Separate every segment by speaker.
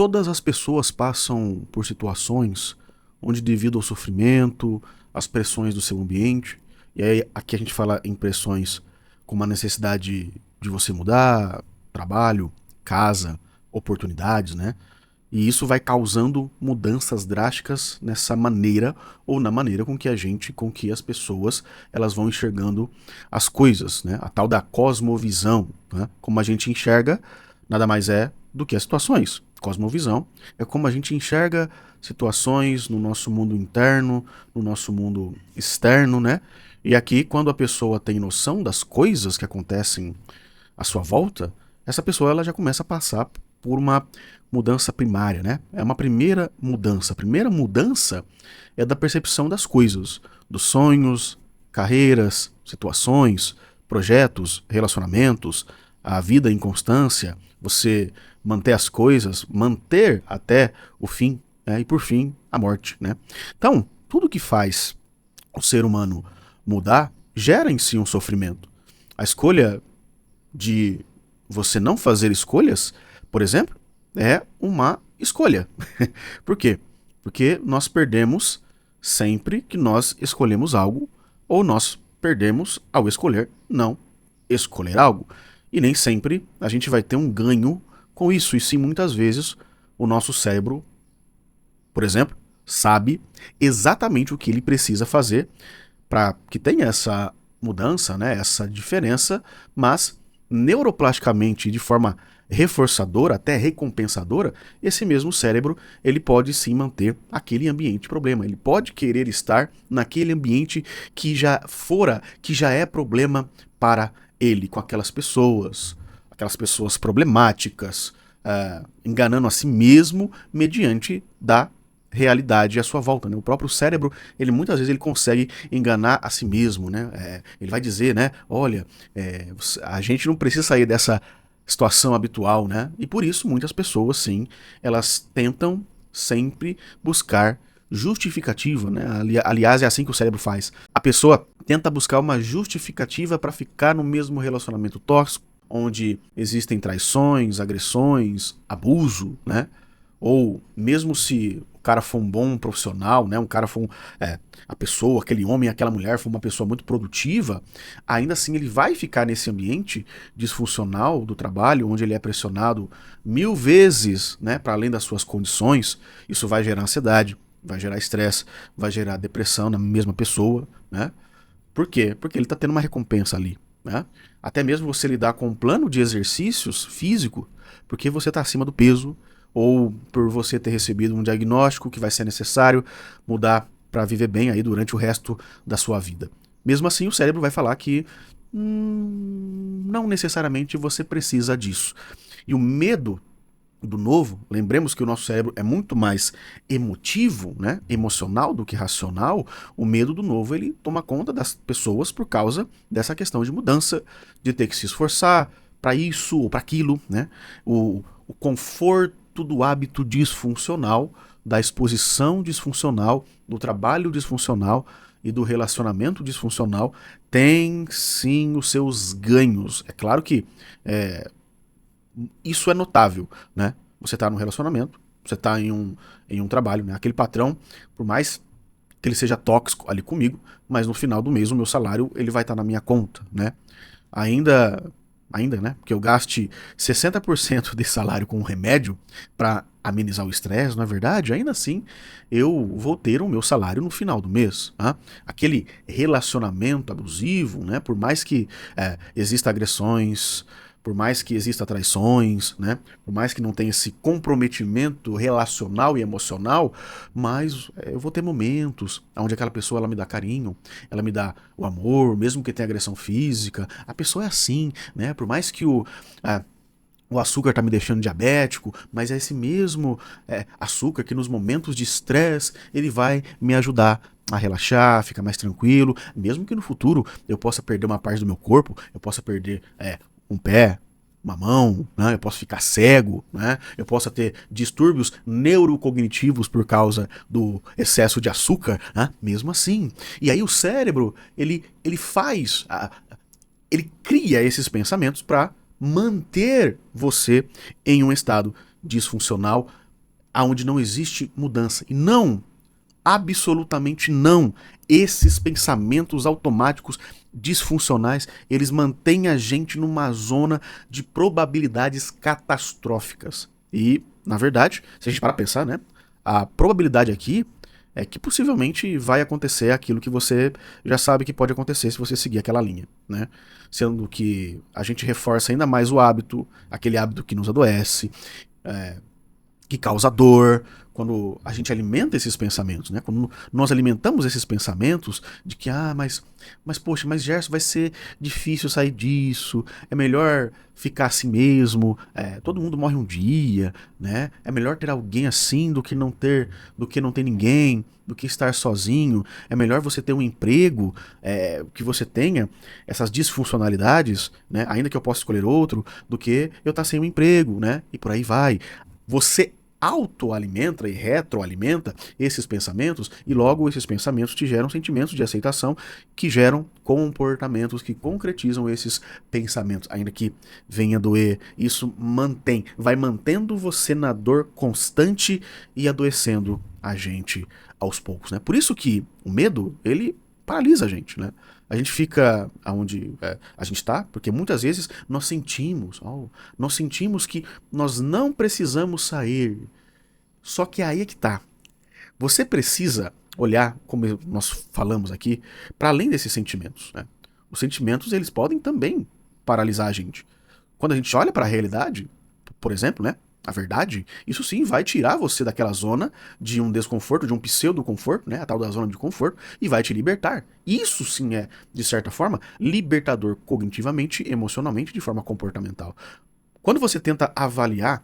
Speaker 1: todas as pessoas passam por situações onde, devido ao sofrimento, às pressões do seu ambiente, e aí aqui a gente fala em pressões como a necessidade de você mudar, trabalho, casa, oportunidades, né? E isso vai causando mudanças drásticas nessa maneira ou na maneira com que as pessoas elas vão enxergando as coisas, né? A tal da cosmovisão, né? Como a gente enxerga, nada mais é do que as situações. Cosmovisão é como a gente enxerga situações no nosso mundo interno, no nosso mundo externo, né? E aqui, quando a pessoa tem noção das coisas que acontecem à sua volta, essa pessoa ela já começa a passar por uma mudança primária, né? É uma primeira mudança. A primeira mudança é da percepção das coisas, dos sonhos, carreiras, situações, projetos, relacionamentos, a vida em constância, você manter as coisas, manter até o fim, né? E por fim, a morte, né? Então, tudo que faz o ser humano mudar gera em si um sofrimento. A escolha de você não fazer escolhas, por exemplo, é uma escolha. Por quê? Porque nós perdemos sempre que nós escolhemos algo, ou nós perdemos ao escolher não escolher algo. E nem sempre a gente vai ter um ganho com isso, e sim muitas vezes o nosso cérebro, por exemplo, sabe exatamente o que ele precisa fazer para que tenha essa mudança, né, essa diferença, mas neuroplasticamente, de forma reforçadora, até recompensadora, esse mesmo cérebro ele pode sim manter aquele ambiente de problema. Ele pode querer estar naquele ambiente que já é problema para ele, com aquelas pessoas problemáticas, enganando a si mesmo mediante da realidade à sua volta, né? O próprio cérebro, ele muitas vezes ele consegue enganar a si mesmo, né? Ele vai dizer, né? Olha, a gente não precisa sair dessa situação habitual, né? E por isso muitas pessoas, sim, elas tentam sempre buscar justificativa, né? Aliás, é assim que o cérebro faz. A pessoa tenta buscar uma justificativa para ficar no mesmo relacionamento tóxico, onde existem traições, agressões, abuso, né? Ou mesmo se o cara for um bom profissional, né, um cara for a pessoa, aquele homem, aquela mulher for uma pessoa muito produtiva, ainda assim ele vai ficar nesse ambiente disfuncional do trabalho, onde ele é pressionado 1000 vezes, né, para além das suas condições. Isso vai gerar ansiedade, vai gerar estresse, vai gerar depressão na mesma pessoa, né? Por quê? Porque ele está tendo uma recompensa ali, né? Até mesmo você lidar com um plano de exercícios físico, porque você está acima do peso, ou por você ter recebido um diagnóstico que vai ser necessário mudar para viver bem aí durante o resto da sua vida. Mesmo assim, o cérebro vai falar que não necessariamente você precisa disso. E o medo do novo, lembremos que o nosso cérebro é muito mais emotivo, né, emocional do que racional. O medo do novo ele toma conta das pessoas por causa dessa questão de mudança, de ter que se esforçar para isso ou para aquilo, né? O conforto do hábito disfuncional, da exposição disfuncional, do trabalho disfuncional e do relacionamento disfuncional tem sim os seus ganhos. É claro que isso é notável, né? Você está num relacionamento, você está em um trabalho, né? Aquele patrão, por mais que ele seja tóxico ali comigo, mas no final do mês o meu salário ele vai estar na minha conta, né? Ainda, né? Porque eu gaste 60% desse salário com um remédio para amenizar o estresse, não é verdade? Ainda assim, eu vou ter o meu salário no final do mês. Tá? Aquele relacionamento abusivo, né? Por mais que exista agressões, por mais que exista traições, né? Por mais que não tenha esse comprometimento relacional e emocional, mas eu vou ter momentos onde aquela pessoa ela me dá carinho, ela me dá o amor, mesmo que tenha agressão física. A pessoa é assim, né? Por mais que o açúcar tá me deixando diabético, mas é esse mesmo açúcar que nos momentos de estresse ele vai me ajudar a relaxar, ficar mais tranquilo, mesmo que no futuro eu possa perder uma parte do meu corpo, eu possa perder um pé, uma mão, né? Eu posso ficar cego, né? Eu posso ter distúrbios neurocognitivos por causa do excesso de açúcar, né? Mesmo assim. E aí o cérebro, ele faz, ele cria esses pensamentos para manter você em um estado disfuncional aonde não existe mudança. E não, absolutamente não, esses pensamentos automáticos disfuncionais, eles mantêm a gente numa zona de probabilidades catastróficas. E, na verdade, se a gente parar pra pensar, né, a probabilidade aqui é que possivelmente vai acontecer aquilo que você já sabe que pode acontecer se você seguir aquela linha, né? Sendo que a gente reforça ainda mais o hábito, aquele hábito que nos adoece, é, que causa dor, quando a gente alimenta esses pensamentos, né? Quando nós alimentamos esses pensamentos de que, mas poxa, mas Gerson, vai ser difícil sair disso, é melhor ficar assim mesmo, todo mundo morre um dia, né? É melhor ter alguém assim do que não ter ninguém, do que estar sozinho, é melhor você ter um emprego, que você tenha essas disfuncionalidades, né? Ainda que eu possa escolher outro, do que eu estar sem um emprego, né? E por aí vai. Você autoalimenta e retroalimenta esses pensamentos e logo esses pensamentos te geram sentimentos de aceitação que geram comportamentos que concretizam esses pensamentos, ainda que venha doer. Isso vai mantendo você na dor constante e adoecendo a gente aos poucos, né? Por isso que o medo, ele paralisa a gente, né? A gente fica onde a gente está, porque muitas vezes nós sentimos que nós não precisamos sair. Só que aí é que tá. Você precisa olhar, como nós falamos aqui, para além desses sentimentos, né? Os sentimentos, eles podem também paralisar a gente. Quando a gente olha para a realidade, por exemplo, né? A verdade, isso sim vai tirar você daquela zona de um desconforto, de um pseudo-conforto, né? A tal da zona de conforto, e vai te libertar. Isso sim é, de certa forma, libertador cognitivamente, emocionalmente, de forma comportamental. Quando você tenta avaliar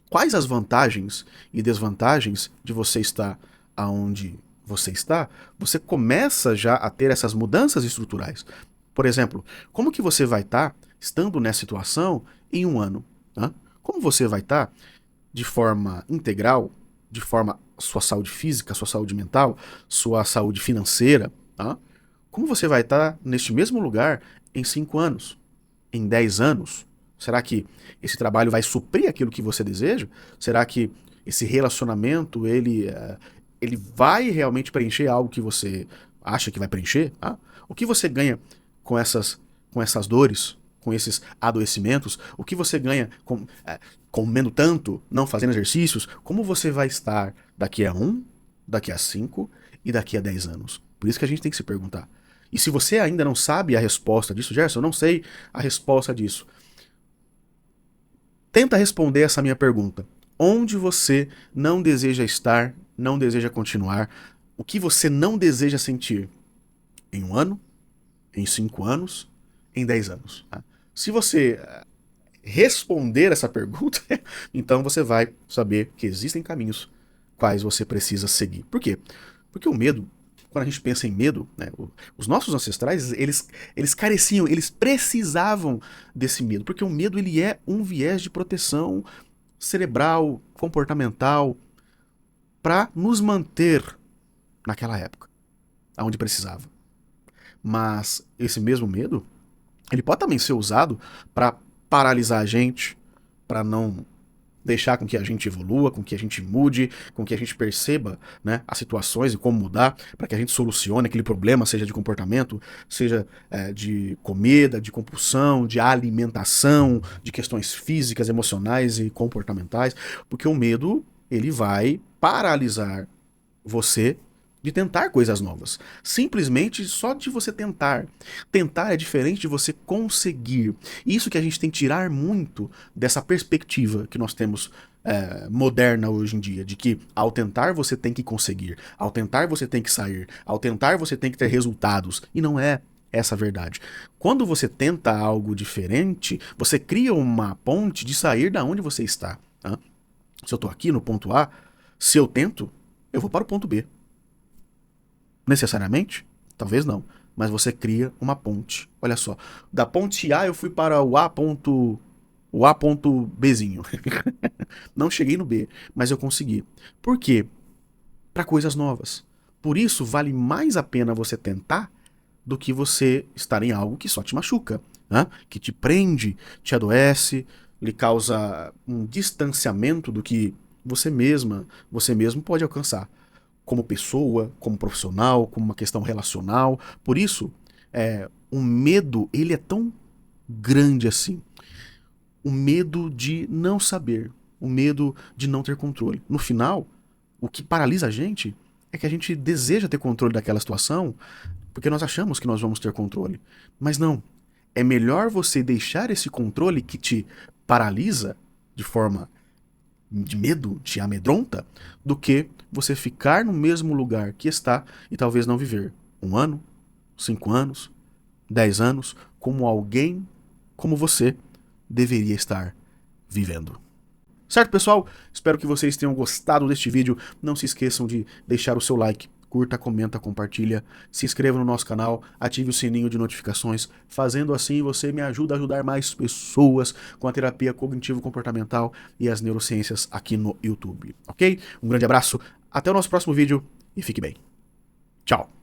Speaker 1: quais as vantagens e desvantagens de você estar aonde você está, você começa já a ter essas mudanças estruturais. Por exemplo, como que você vai estar estando nessa situação em um ano? Né? Como você vai estar de forma integral, de forma sua saúde física, sua saúde mental, sua saúde financeira, tá? Como você vai estar neste mesmo lugar em 5 anos, em 10 anos? Será que esse trabalho vai suprir aquilo que você deseja? Será que esse relacionamento ele vai realmente preencher algo que você acha que vai preencher? Tá? O que você ganha com essas dores, com esses adoecimentos? O que você ganha comendo tanto, não fazendo exercícios? Como você vai estar daqui a 1, daqui a 5 e daqui a 10 anos? Por isso que a gente tem que se perguntar. E se você ainda não sabe a resposta disso, Gerson, eu não sei a resposta disso. Tenta responder essa minha pergunta. Onde você não deseja estar, não deseja continuar? O que você não deseja sentir? Em 1 ano? Em 5 anos? Em 10 anos? Tá? Se você responder essa pergunta, então você vai saber que existem caminhos quais você precisa seguir. Por quê? Porque o medo, quando a gente pensa em medo, né, os nossos ancestrais, eles careciam, eles precisavam desse medo, porque o medo ele é um viés de proteção cerebral, comportamental, para nos manter naquela época, onde precisava. Mas esse mesmo medo, ele pode também ser usado para paralisar a gente, para não deixar com que a gente evolua, com que a gente mude, com que a gente perceba, né, as situações e como mudar, para que a gente solucione aquele problema, seja de comportamento, seja de comida, de compulsão, de alimentação, de questões físicas, emocionais e comportamentais, porque o medo ele vai paralisar você de tentar coisas novas. Simplesmente só de você tentar. Tentar é diferente de você conseguir. Isso que a gente tem que tirar muito dessa perspectiva que nós temos moderna hoje em dia, de que ao tentar você tem que conseguir, ao tentar você tem que sair, ao tentar você tem que ter resultados. E não é essa a verdade. Quando você tenta algo diferente, você cria uma ponte de sair da onde você está. Tá? Se eu estou aqui no ponto A, se eu tento, eu vou para o ponto B. Necessariamente? Talvez não. Mas você cria uma ponte. Olha só. Da ponte A eu fui para o A ponto Bzinho. Não cheguei no B, mas eu consegui. Por quê? Para coisas novas. Por isso vale mais a pena você tentar do que você estar em algo que só te machuca, né? Que te prende, te adoece, lhe causa um distanciamento do que você mesma, você mesmo pode alcançar. Como pessoa, como profissional, como uma questão relacional. Por isso, o medo, ele é tão grande assim. O medo de não saber, o medo de não ter controle. No final, o que paralisa a gente é que a gente deseja ter controle daquela situação porque nós achamos que nós vamos ter controle. Mas não. É melhor você deixar esse controle que te paralisa de forma de medo, te amedronta, do que você ficar no mesmo lugar que está e talvez não viver 1 ano, 5 anos, 10 anos, como alguém como você deveria estar vivendo. Certo, pessoal? Espero que vocês tenham gostado deste vídeo. Não se esqueçam de deixar o seu like, curta, comenta, compartilha, se inscreva no nosso canal, ative o sininho de notificações. Fazendo assim, você me ajuda a ajudar mais pessoas com a terapia cognitivo-comportamental e as neurociências aqui no YouTube, ok? Um grande abraço, até o nosso próximo vídeo e fique bem. Tchau!